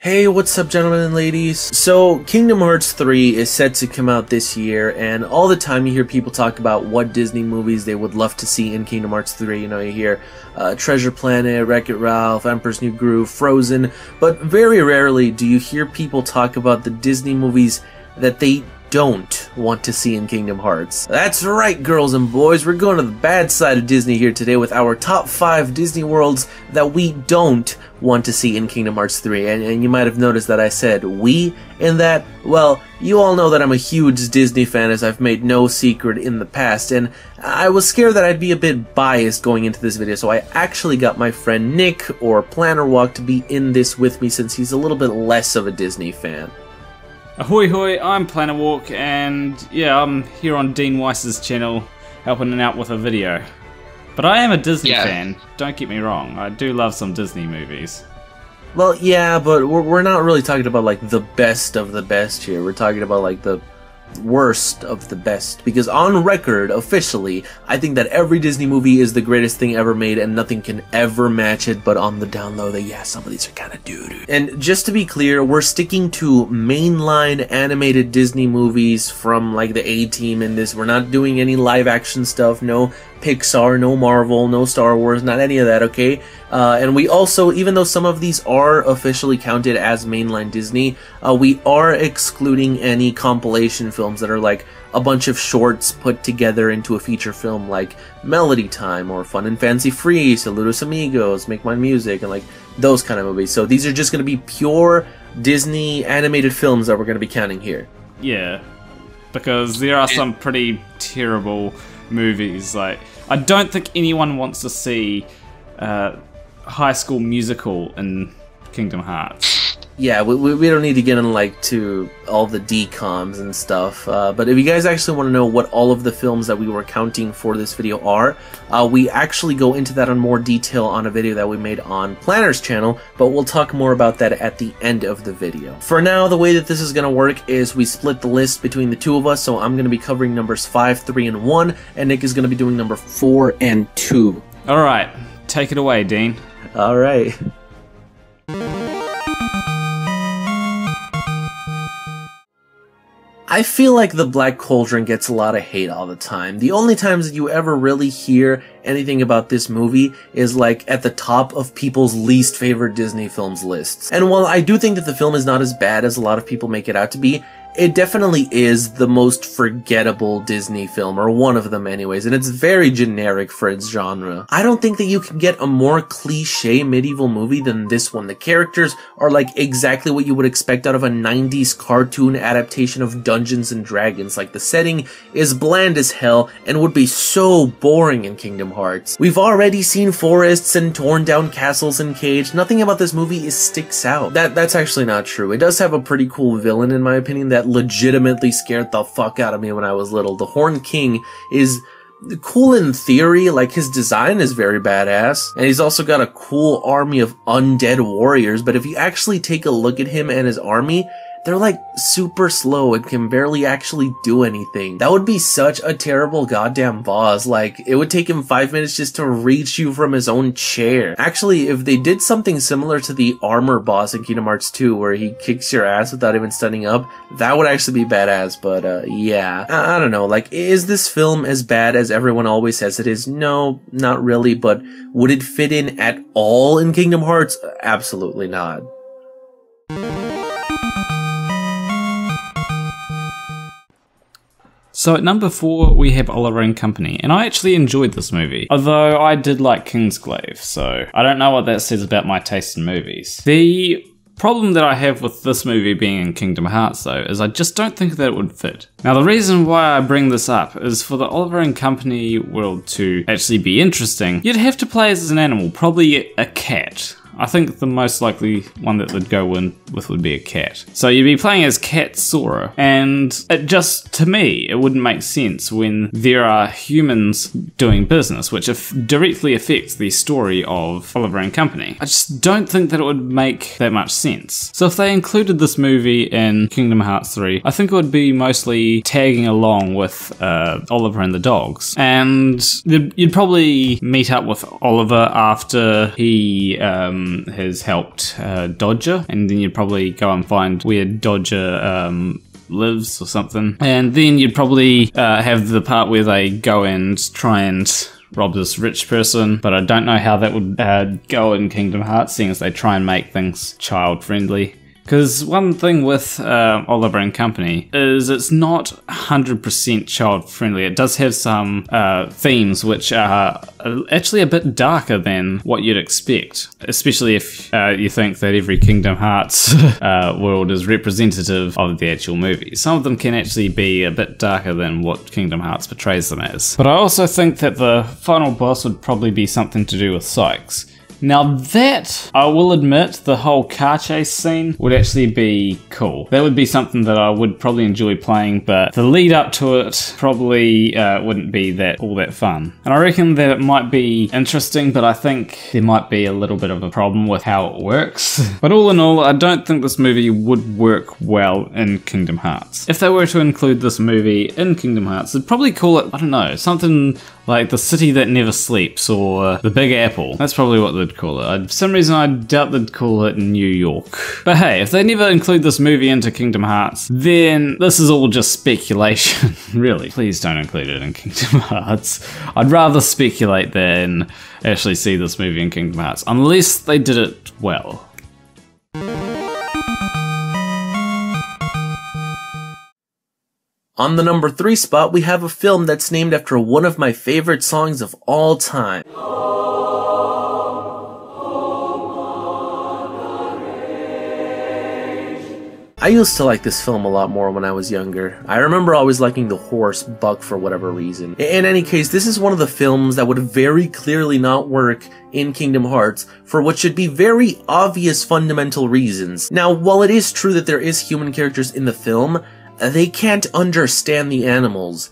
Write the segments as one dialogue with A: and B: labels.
A: Hey, what's up, gentlemen and ladies? So, Kingdom Hearts 3 is set to come out this year, and all the time you hear people talk about what Disney movies they would love to see in Kingdom Hearts 3. You know, you hear Treasure Planet, Wreck-It Ralph, Emperor's New Groove, Frozen, but very rarely do you hear people talk about the Disney movies that they don't want to see in Kingdom Hearts. That's right, girls and boys, we're going to the bad side of Disney here today with our top 5 Disney worlds that we don't want to see in Kingdom Hearts 3. And you might have noticed that I said we in that. Well, you all know that I'm a huge Disney fan, as I've made no secret in the past, and I was scared that I'd be a bit biased going into this video, so I actually got my friend Nick, or Planarwalk, to be in this with me since he's a little bit less of a Disney fan.
B: Ahoy hoy, I'm Planarwalk, and yeah, I'm here on Dean Weiss's channel helping out with a video. But I am a Disney fan, don't get me wrong, I do love some Disney movies.
A: Well, yeah, but we're not really talking about like the best of the best here, we're talking about like the worst of the best, because on record, officially, I think that every Disney movie is the greatest thing ever made and nothing can ever match it, but on the down low, yeah, some of these are kind of doo-doo. And just to be clear, we're sticking to mainline animated Disney movies from like the A-Team in this. We're not doing any live action stuff, no Pixar, no Marvel, no Star Wars, not any of that, okay? And we also, even though some of these are officially counted as mainline Disney, we are excluding any compilation films that are like a bunch of shorts put together into a feature film, like Melody Time or Fun and Fancy Free, Saludos Amigos, Make Mine Music, and like those kind of movies. So these are just going to be pure Disney animated films that we're going to be counting here.
B: Yeah, because there are some pretty terrible movies. Like, I don't think anyone wants to see High School Musical in Kingdom Hearts.
A: Yeah, we don't need to get in like to all the DCOMs and stuff, but if you guys actually want to know what all of the films that we were counting for this video are, we actually go into that in more detail on a video that we made on Planner's channel, but we'll talk more about that at the end of the video. For now, the way that this is going to work is we split the list between the two of us, so I'm going to be covering numbers 5, 3, and 1, and Nick is going to be doing number 4 and 2.
B: Alright, take it away, Dean.
A: Alright. I feel like the Black Cauldron gets a lot of hate all the time. The only times that you ever really hear anything about this movie is like at the top of people's least favorite Disney films lists. And while I do think that the film is not as bad as a lot of people make it out to be, it definitely is the most forgettable Disney film, or one of them anyways, and it's very generic for its genre. I don't think that you can get a more cliche medieval movie than this one. The characters are like exactly what you would expect out of a 90s cartoon adaptation of Dungeons and Dragons. Like, the setting is bland as hell and would be so boring in Kingdom Hearts. We've already seen forests and torn down castles in KHIII. Nothing about this movie sticks out. That's actually not true. It does have a pretty cool villain, in my opinion, that legitimately scared the fuck out of me when I was little. The Horned King is cool in theory, like his design is very badass, and he's also got a cool army of undead warriors, but if you actually take a look at him and his army, they're like super slow and can barely actually do anything. That would be such a terrible goddamn boss. Like, it would take him 5 minutes just to reach you from his own chair. Actually, if they did something similar to the armor boss in Kingdom Hearts 2, where he kicks your ass without even standing up, that would actually be badass, but yeah. I don't know, like, is this film as bad as everyone always says it is? No, not really, but would it fit in at all in Kingdom Hearts? Absolutely not.
B: So at number 4, we have Oliver and Company, and I actually enjoyed this movie, although I did like Kingsglaive, so I don't know what that says about my taste in movies. The problem that I have with this movie being in Kingdom Hearts, though, is I just don't think that it would fit. Now, the reason why I bring this up is for the Oliver and Company world to actually be interesting, you'd have to play as an animal, probably a cat. I think the most likely one that would go in with would be a cat. So you'd be playing as Cat Sora, and it just, to me, it wouldn't make sense when there are humans doing business, which directly affects the story of Oliver and Company. I just don't think that it would make that much sense. So if they included this movie in Kingdom Hearts 3, I think it would be mostly tagging along with Oliver and the dogs. And you'd probably meet up with Oliver after he has helped Dodger, and then you'd probably go and find where Dodger lives or something, and then you'd probably have the part where they go and try and rob this rich person, but I don't know how that would go in Kingdom Hearts, seeing as they try and make things child friendly. Because one thing with Oliver and Company is it's not 100% child friendly. It does have some themes which are actually a bit darker than what you'd expect, especially if you think that every Kingdom Hearts world is representative of the actual movie. Some of them can actually be a bit darker than what Kingdom Hearts portrays them as. But I also think that the final boss would probably be something to do with Sykes. Now that, I will admit, the whole car chase scene would actually be cool. That would be something that I would probably enjoy playing, but the lead up to it probably wouldn't be all that fun. And I reckon that it might be interesting, but I think there might be a little bit of a problem with how it works. But all in all, I don't think this movie would work well in Kingdom Hearts. If they were to include this movie in Kingdom Hearts, they'd probably call it, I don't know, something like The City That Never Sleeps or The Big Apple. That's probably what they'd call it. For some reason I doubt they'd call it New York. But hey, if they never include this movie into Kingdom Hearts, then this is all just speculation. Really, please don't include it in Kingdom Hearts. I'd rather speculate than actually see this movie in Kingdom Hearts, unless they did it well.
A: On the number 3 spot, we have a film that's named after one of my favorite songs of all time. I used to like this film a lot more when I was younger. I remember always liking the horse, Buck, for whatever reason. In any case, this is one of the films that would very clearly not work in Kingdom Hearts for what should be very obvious fundamental reasons. Now, while it is true that there is human characters in the film, they can't understand the animals,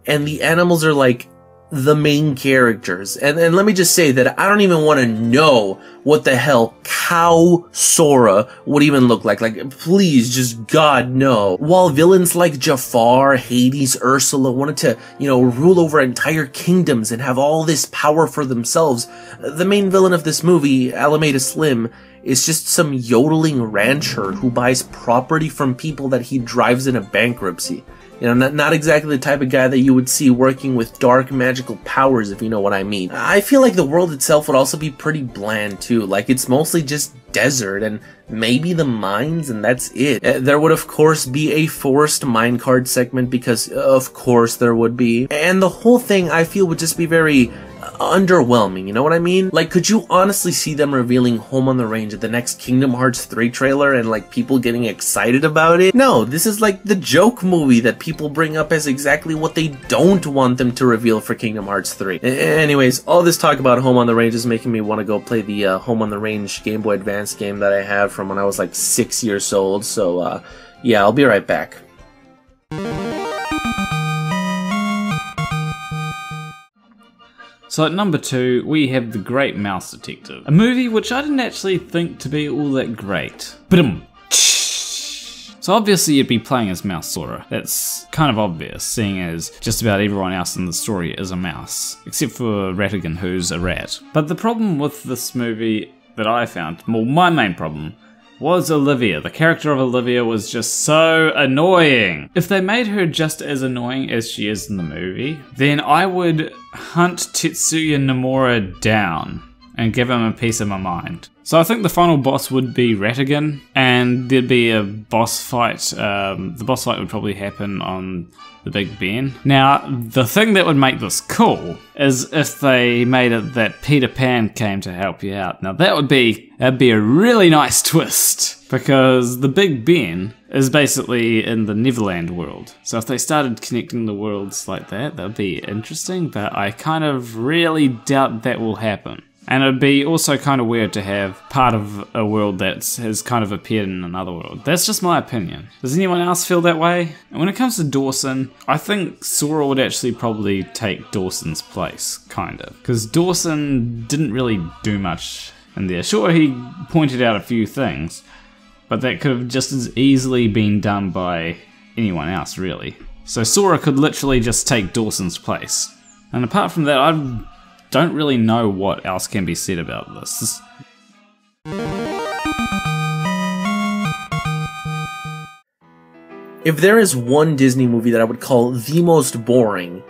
A: and the animals are like the main characters. And let me just say that I don't even want to know what the hell cow Sora would even look like. Like, please, just God, no. While villains like Jafar, Hades, Ursula wanted to, rule over entire kingdoms and have all this power for themselves, the main villain of this movie, Alameda Slim, is just some yodeling rancher who buys property from people that he drives into bankruptcy. Not exactly the type of guy that you would see working with dark magical powers, if you know what I mean. I feel like the world itself would also be pretty bland too. Like, it's mostly just desert and maybe the mines, and that's it. There would of course be a forced minecart segment, because of course there would be. And the whole thing, I feel, would just be very underwhelming, you know what I mean? Like, could you honestly see them revealing Home on the Range at the next Kingdom Hearts 3 trailer and like people getting excited about it? No, this is like the joke movie that people bring up as exactly what they don't want them to reveal for Kingdom Hearts 3. Anyways, all this talk about Home on the Range is making me want to go play the Home on the Range Game Boy Advance game that I have from when I was like 6 years old, so yeah, I'll be right back.
B: So at number 2, we have The Great Mouse Detective, a movie which I didn't actually think to be all that great. So obviously you'd be playing as Mouse Sora. That's kind of obvious, seeing as just about everyone else in the story is a mouse, except for Ratigan, who's a rat. But the problem with this movie that I found, well, my main problem, was Olivia. The character of Olivia was just so annoying. If they made her just as annoying as she is in the movie, then I would hunt Tetsuya Nomura down and give him a piece of my mind. So I think the final boss would be Ratigan, and there'd be a boss fight. The boss fight would probably happen on the Big Ben. Now, the thing that would make this cool is if they made it that Peter Pan came to help you out. Now that'd be a really nice twist, because the Big Ben is basically in the Neverland world. So if they started connecting the worlds like that, that'd be interesting, but I kind of really doubt that will happen. And it'd be also kind of weird to have part of a world that has kind of appeared in another world. That's just my opinion. Does anyone else feel that way? And when it comes to Dawson, I think Sora would actually probably take Dawson's place, kind of. Because Dawson didn't really do much in there. Sure, he pointed out a few things, but that could have just as easily been done by anyone else, really. So Sora could literally just take Dawson's place. And apart from that, I don't really know what else can be said about this.
A: If there is one Disney movie that I would call the most boring,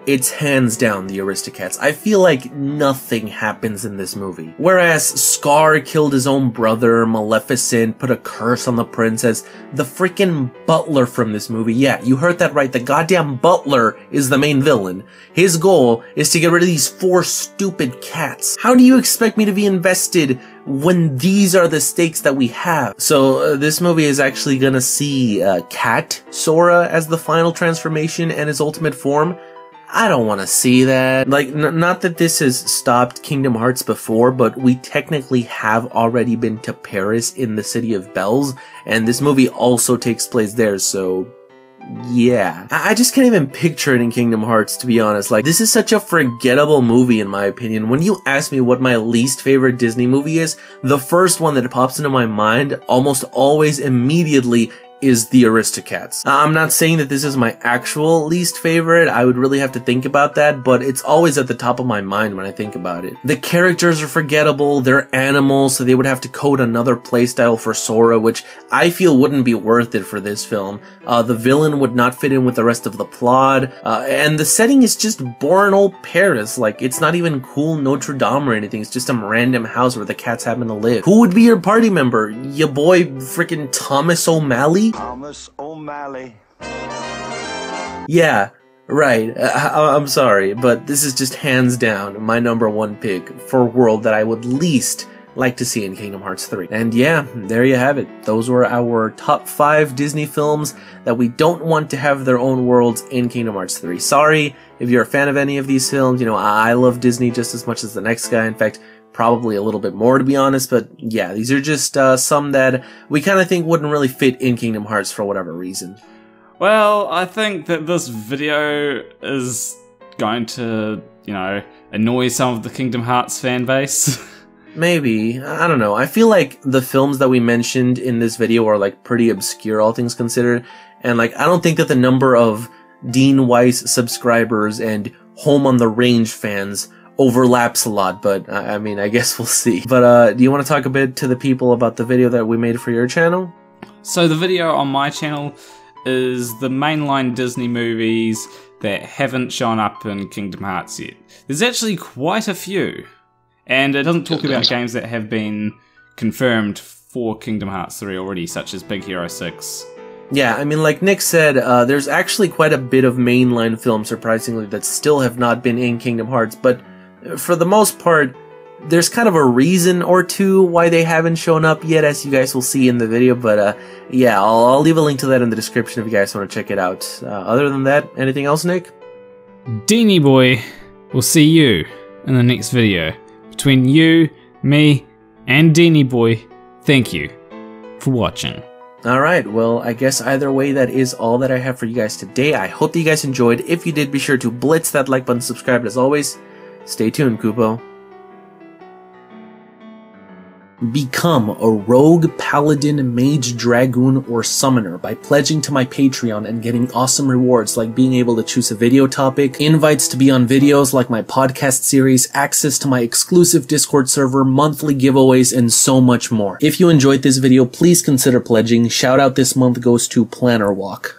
A: it's hands down the Aristocats. I feel like nothing happens in this movie. Whereas Scar killed his own brother, Maleficent put a curse on the princess, the freaking butler from this movie, yeah, you heard that right, the goddamn butler is the main villain. His goal is to get rid of these 4 stupid cats. How do you expect me to be invested when these are the stakes that we have? So this movie is actually gonna see Cat Sora as the final transformation and his ultimate form. I don't want to see that. Like, not that this has stopped Kingdom Hearts before, but we technically have already been to Paris in the City of Bells, and this movie also takes place there, so yeah. I just can't even picture it in Kingdom Hearts, to be honest. Like, this is such a forgettable movie, in my opinion. When you ask me what my least favorite Disney movie is, the first one that pops into my mind almost always immediately is the Aristocats. I'm not saying that this is my actual least favorite, I would really have to think about that, but it's always at the top of my mind when I think about it. The characters are forgettable, they're animals, so they would have to code another playstyle for Sora, which I feel wouldn't be worth it for this film. The villain would not fit in with the rest of the plot, and the setting is just boring old Paris. Like, it's not even cool Notre Dame or anything, it's just some random house where the cats happen to live. Who would be your party member? Your boy freaking Thomas O'Malley?
C: Thomas O'Malley.
A: Yeah, right. I'm sorry, but this is just hands down my #1 pick for world that I would least like to see in Kingdom Hearts 3. And yeah, there you have it. Those were our top 5 Disney films that we don't want to have their own worlds in Kingdom Hearts 3. Sorry if you're a fan of any of these films. You know, I love Disney just as much as the next guy. In fact, probably a little bit more, to be honest, but yeah, these are just some that we kind of think wouldn't really fit in Kingdom Hearts for whatever reason.
B: Well, I think that this video is going to, you know, annoy some of the Kingdom Hearts fan base.
A: Maybe. I don't know. I feel like the films that we mentioned in this video are like pretty obscure, all things considered, and like I don't think that the number of Dean Weiss subscribers and Home on the Range fans overlaps a lot, but I mean, I guess we'll see. But do you want to talk a bit to the people about the video that we made for your channel?
B: So the video on my channel is the mainline Disney movies that haven't shown up in Kingdom Hearts yet. There's actually quite a few, and it doesn't talk about games that have been confirmed for Kingdom Hearts 3 already, such as Big Hero 6.
A: Yeah, I mean, like Nick said, there's actually quite a bit of mainline films, surprisingly, that still have not been in Kingdom Hearts, but for the most part, there's kind of a reason or two why they haven't shown up yet, as you guys will see in the video, but yeah, I'll leave a link to that in the description if you guys want to check it out. Other than that, anything else, Nick?
B: Deanie Boy will see you in the next video. Between you, me, and Deanie Boy, thank you for watching.
A: Alright, well, I guess either way, that is all that I have for you guys today. I hope that you guys enjoyed. If you did, be sure to blitz that like button, subscribe, and as always, stay tuned, Kupo. Become a rogue, paladin, mage, dragoon, or summoner by pledging to my Patreon and getting awesome rewards like being able to choose a video topic, invites to be on videos like my podcast series, access to my exclusive Discord server, monthly giveaways, and so much more. If you enjoyed this video, please consider pledging. Shout out this month goes to Planarwalk.